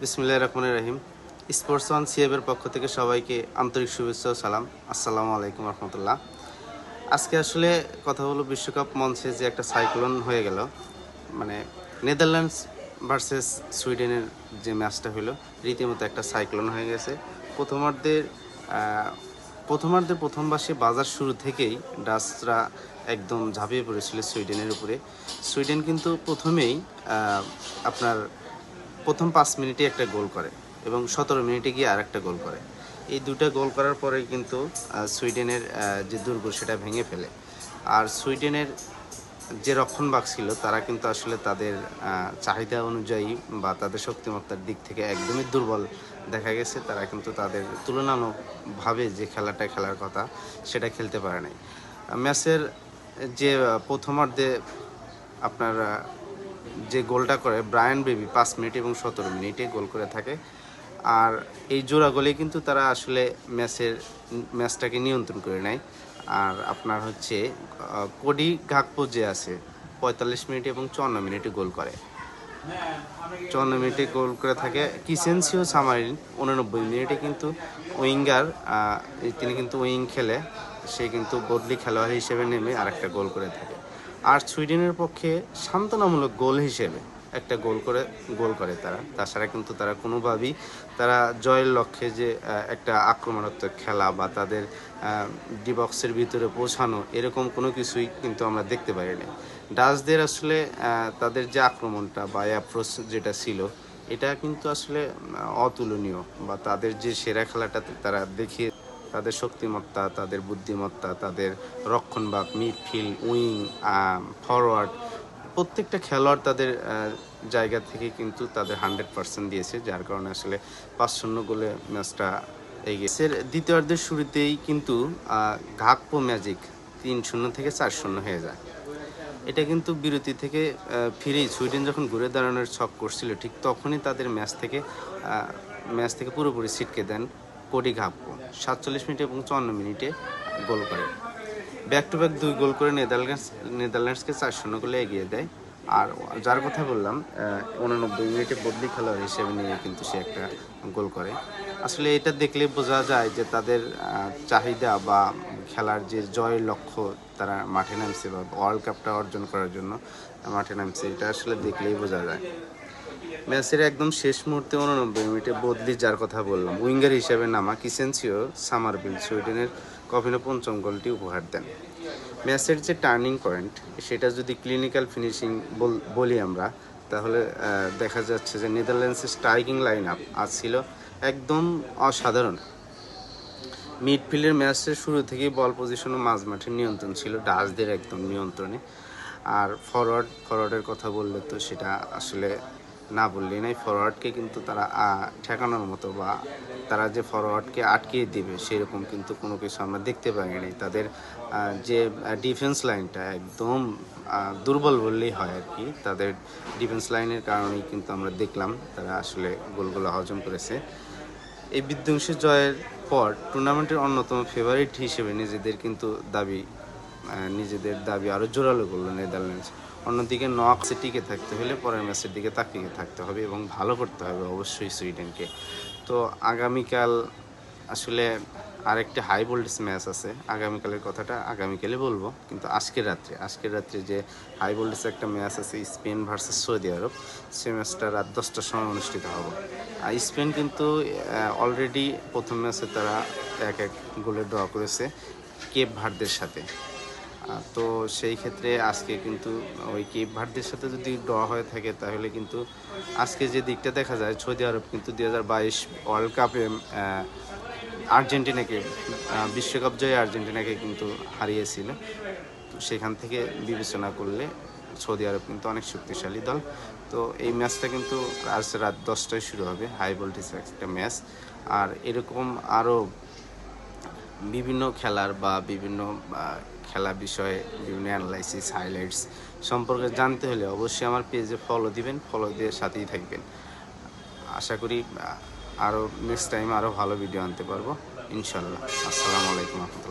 বিসমিল্লাহির রহমানির রহিম। Sports one সিএবের পক্ষ থেকে সবাইকে আন্তরিক শুভেচ্ছা ও সালাম। আসসালামু আলাইকুম রহমতুল্লাহ। আজকে আসলে কথা হলো বিশ্বকাপ মঞ্চে যে একটা সাইক্লোন হয়ে গেল, মানে নেদারল্যান্ডস ভার্সেস সুইডেনের যে ম্যাচটা হলো, রীতিমতো একটা সাইক্লোন হয়ে গেছে। প্রথমার্ধের প্রথম বাসে বাজার শুরু থেকেই ডাচরা একদম ঝাঁপিয়ে পড়েছিল সুইডেনের উপরে। সুইডেন কিন্তু প্রথমেই আপনার প্রথম 5 মিনিটে একটা গোল করে এবং 17 মিনিটে গিয়ে আর একটা গোল করে। এই দুটো গোল করার পরে কিন্তু সুইডেনের যে দুর্গ সেটা ভেঙে ফেলে। আর সুইডেনের যে রক্ষণভাগ ছিল তারা কিন্তু আসলে তাদের চাহিদা অনুযায়ী বা তাদের শক্তিমত্তার দিক থেকে একদমই দুর্বল দেখা গেছে। তারা কিন্তু তাদের তুলনামূলকভাবে যে খেলাটা খেলার কথা সেটা খেলতে পারে নাই। ম্যাচের যে প্রথমার্ধে আপনার যে গোলটা করে ব্রায়ান বেবি 5 মিনিট এবং 17 মিনিটে গোল করে থাকে। আর এই জোড়া গোলে কিন্তু তারা আসলে ম্যাচটাকে নিয়ন্ত্রণ করে নেয়। আর আপনার হচ্ছে কোডি গাকপো যে আছে 45 মিনিট এবং 54 মিনিটে গোল করে। 54 মিনিটে গোল করে থাকে। কিসেনসিও সামারিন 89 মিনিটে কিন্তু উইঙ্গার, তিনি কিন্তু উইং খেলে, সে কিন্তু বদলি খেলোয়াড় হিসেবে নেমে আরেকটা গোল করে থাকে। আর সুইডেনের পক্ষে সান্ত্বনামূলক গোল হিসেবে একটা গোল করে তারা। তাছাড়া কিন্তু তারা কোনোভাবেই তারা জয়ের লক্ষ্যে যে একটা আক্রমণাত্মক খেলা বা তাদের ডি বক্সের ভিতরে পৌঁছানো এরকম কোনো কিছুই কিন্তু আমরা দেখতে পারিনি। ডাচদের আসলে তাদের যে আক্রমণটা বা অ্যাপ্রোচ যেটা ছিল এটা কিন্তু আসলে অতুলনীয়, বা তাদের যে সেরা খেলাটা তারা দেখিয়ে, তাদের শক্তিমত্তা, তাদের বুদ্ধিমত্তা, তাদের রক্ষণভাগ, মিডফিল্ড, উইং, ফরওয়ার্ড, প্রত্যেকটা খেলোয়াড় তাদের জায়গা থেকে কিন্তু তাদের 100% দিয়েছে, যার কারণে আসলে 5-0 গোলে ম্যাচটা এগিয়েছে। দ্বিতীয়ার্ধের শুরুতেই কিন্তু গাকপো ম্যাজিক 3-0 থেকে 4-0 হয়ে যায়। এটা কিন্তু বিরতি থেকে ফিরেই সুইডেন যখন ঘুরে দাঁড়ানোর ছক করছিল, ঠিক তখনই তাদের ম্যাচ থেকে পুরোপুরি ছিটকে দেন কোডি গাকপো। 47 মিনিট এবং 54 মিনিটে গোল করে। ব্যাক টু ব্যাক 2 গোল করে নেদারল্যান্ডসকে 4-0 গোলে এগিয়ে দেয়। আর যার কথা বললাম 89 মিনিটে বদলি খেলোয়াড় হিসেবে নিয়ে কিন্তু সে একটা গোল করে। আসলে এটা দেখলে বোঝা যায় যে তাদের চাহিদা বা খেলার যে জয়ের লক্ষ্য, তারা মাঠে নামছে বা ওয়ার্ল্ড কাপটা অর্জন করার জন্য মাঠে নামছে, এটা আসলে দেখলেই বোঝা যায়। ম্যাচের একদম শেষ মুহূর্তে 89 মিনিটে বদলি, যার কথা বললাম, উইঙ্গার হিসেবে নামা কিসেনসিও সামারভিল সুইডেনের কফিনে পঞ্চম গোলটি উপহার দেন। ম্যাচের যে টার্নিং পয়েন্ট সেটা যদি ক্লিনিক্যাল ফিনিশিং বলি আমরা, তাহলে দেখা যাচ্ছে যে নেদারল্যান্ডসের স্ট্রাইকিং লাইন আপ আজ ছিল একদম অসাধারণ। মিডফিল্ডের ম্যাচের শুরু থেকেই বল পজিশন ও মাঝমাঠের নিয়ন্ত্রণ ছিল ডাচদের একদম নিয়ন্ত্রণে। আর ফরওয়ার্ডের কথা বললে তো সেটা আসলে না বললেই নাই। ফরওয়ার্ডকে কিন্তু তারা ঠেকানোর মতো বা তারা যে ফরওয়ার্ডকে আটকিয়ে দেবে সেরকম কিন্তু কোনো কিছু আমরা দেখতে পাইনি। তাদের যে ডিফেন্স লাইনটা একদম দুর্বল বললেই হয় আর কি। তাদের ডিফেন্স লাইনের কারণেই কিন্তু আমরা দেখলাম তারা আসলে গোলগুলো হজম করেছে। এই বিধ্বংসী জয়ের পর টুর্নামেন্টের অন্যতম ফেভারিট হিসেবে নিজেদের দাবি আরও জোরালো করলো নেদারল্যান্ডস। অন্যদিকে নকআউটে টিকে থাকতে হলে পরের ম্যাচের দিকে তাকিয়ে থাকতে হবে এবং ভালো করতে হবে অবশ্যই সুইডেনকে। তো আগামীকাল আসলে আরেকটি হাই ভোল্টেজ ম্যাচ আছে। আগামীকালের কথাটা আগামীকালে বলবো, কিন্তু আজকের রাত্রে যে হাই ভোল্টেজ একটা ম্যাচ আছে স্পেন ভার্সেস সৌদি আরব, সে ম্যাচটা রাত 10টার সময় অনুষ্ঠিত হবে। আর স্পেন কিন্তু অলরেডি প্রথম ম্যাচে তারা 1-1 গোলে ড্র করেছে কেপ ভার্দের সাথে। তো সেই ক্ষেত্রে আজকে কিন্তু ওই কেপ ভার্দের সাথে যদি ড্র হয়ে থাকে তাহলে কিন্তু আজকে যে দিকটা দেখা যায়, সৌদি আরব কিন্তু 2022 ওয়ার্ল্ড কাপে আর্জেন্টিনাকে, বিশ্বকাপ জয়ী আর্জেন্টিনাকে কিন্তু হারিয়েছিল। তো সেখান থেকে বিবেচনা করলে সৌদি আরব কিন্তু অনেক শক্তিশালী দল। তো এই ম্যাচটা কিন্তু আজ রাত 10টায় শুরু হবে, হাই ভোল্টেজ একটা ম্যাচ। আর এরকম আরও বিভিন্ন খেলার বা বিভিন্ন খেলা বিষয়ে বিভিন্ন অ্যানালাইসিস, হাইলাইটস সম্পর্কে জানতে হলে অবশ্যই আমার পেজে ফলো দিবেন, ফলো দিয়ে সাথেই থাকবেন। আশা করি আরও নেক্সট টাইম আরও ভালো ভিডিও আনতে পারবো ইনশাল্লাহ। আসসালামু আলাইকুম রহমতুল্লাহ।